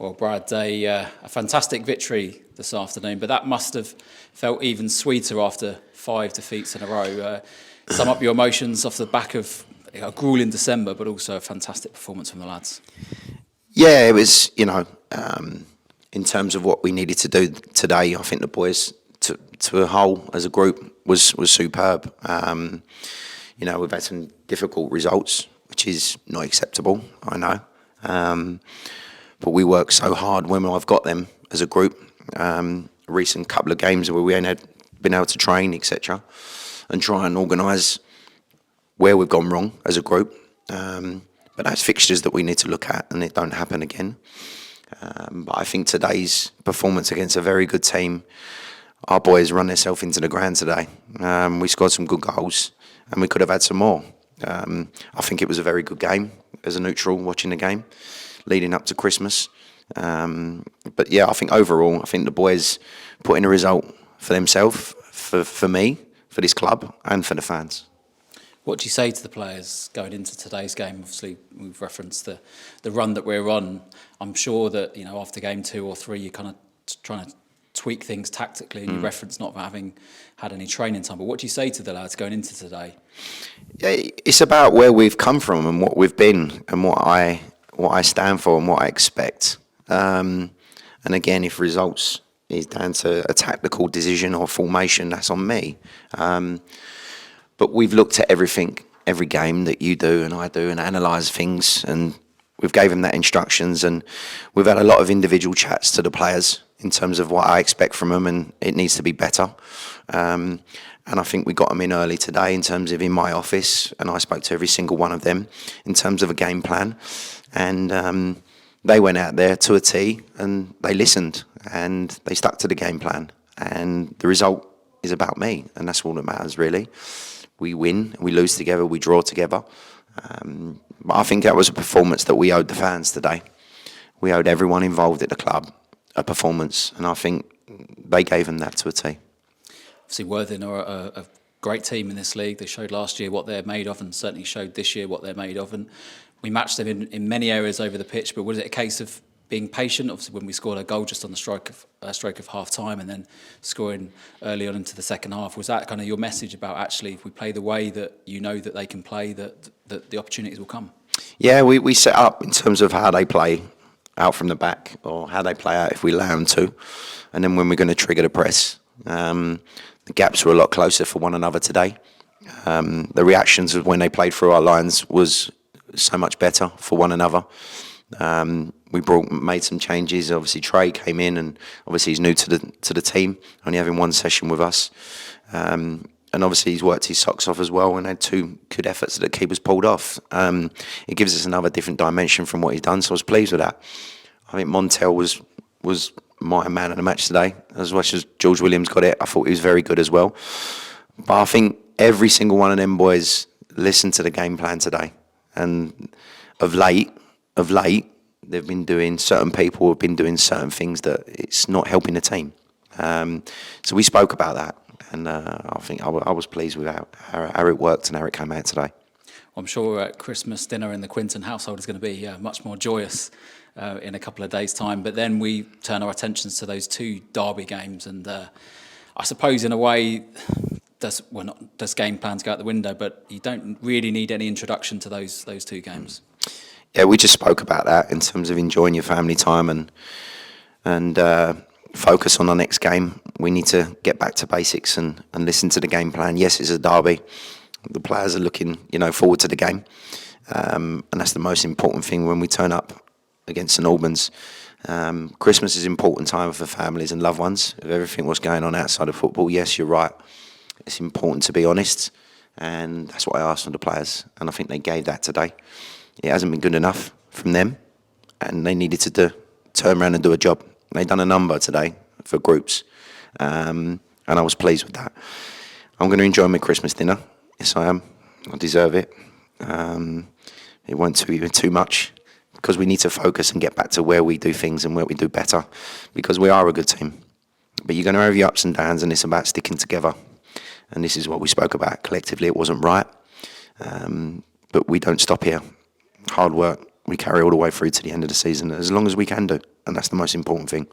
Well, Brad, a fantastic victory this afternoon, but that must have felt even sweeter after 5 defeats in a row. Sum up your emotions off the back of a grueling December, but also a fantastic performance from the lads. Yeah, it was, in terms of what we needed to do today, I think the boys, to a whole, as a group, was superb. We've had some difficult results, which is not acceptable, I know. But we work so hard when I've got them as a group. Recent couple of games where we ain't been able to train, etc., and try and organise where we've gone wrong as a group. But that's fixtures that we need to look at, and it don't happen again. But I think today's performance against a very good team, our boys run themselves into the ground today. We scored some good goals, and we could have had some more. I think it was a very good game as a neutral watching the game, leading up to Christmas. But yeah, I think overall, the boys put in a result for themselves, for me, for this club, and for the fans. What do you say to the players going into today's game? Obviously, we've referenced the run that we're on. I'm sure that after game 2 or 3, you're kind of trying to tweak things tactically, and you reference not having had any training time. But what do you say to the lads going into today? Yeah, it's about where we've come from and what we've been and what I stand for and what I expect. And again, if results is down to a tactical decision or formation, that's on me. But we've looked at everything, every game that you do and I do, and analyse things, and we've gave them that instructions, and we've had a lot of individual chats to the players in terms of what I expect from them, and it needs to be better. And I think we got them in early today in terms of in my office, and I spoke to every single one of them in terms of a game plan. And they went out there to a T, and they listened, and they stuck to the game plan. And the result is about me, and that's all that matters, really. We win, we lose together, we draw together. But I think that was a performance that we owed the fans today. We owed everyone involved at the club a performance, and I think they gave them that to a T. Obviously, Worthing are a great team in this league. They showed last year what they're made of, and certainly showed this year what they're made of. And we matched them in many areas over the pitch. But was it a case of being patient? Obviously, when we scored a goal just on the stroke of half time, and then scoring early on into the second half, was that kind of your message about actually, if we play the way that that they can play, that the opportunities will come? Yeah, we set up in terms of how they play out from the back, or how they play out if we allow them to, and then when we're going to trigger the press. The gaps were a lot closer for one another today. The reactions of when they played through our lines was so much better for one another. We made some changes. Obviously, Trey came in, and obviously he's new to the team, only having one session with us. And obviously he's worked his socks off as well, and had 2 good efforts that the keepers pulled off. It gives us another different dimension from what he's done, so I was pleased with that. I think Montel was my man of the match today. As much as George Williams got it, I thought he was very good as well. But I think every single one of them boys listened to the game plan today. And of late, they've been doing, certain people have been doing certain things that it's not helping the team. So we spoke about that, and I think I was pleased with how it worked and how it came out today. I'm sure Christmas dinner in the Quinton household is going to be much more joyous in a couple of days' time. But then we turn our attentions to those 2 derby games, and I suppose in a way, does game plans go out the window? But you don't really need any introduction to those 2 games. Yeah, we just spoke about that in terms of enjoying your family time and focus on our next game. We need to get back to basics and listen to the game plan. Yes, it's a derby. The players are looking, forward to the game, and that's the most important thing when we turn up against St Albans. Christmas is an important time for families and loved ones. Of everything what's going on outside of football, yes, you're right. It's important to be honest, and that's what I asked from the players, and I think they gave that today. It hasn't been good enough from them, and they needed to turn around and do a job. They've done a number today for groups, and I was pleased with that. I'm going to enjoy my Christmas dinner. Yes, I am. I deserve it. It won't be too much, because we need to focus and get back to where we do things and where we do better, because we are a good team. But you're going to have your ups and downs, and it's about sticking together. And this is what we spoke about. Collectively, it wasn't right. But we don't stop here. Hard work we carry all the way through to the end of the season as long as we can do, and that's the most important thing.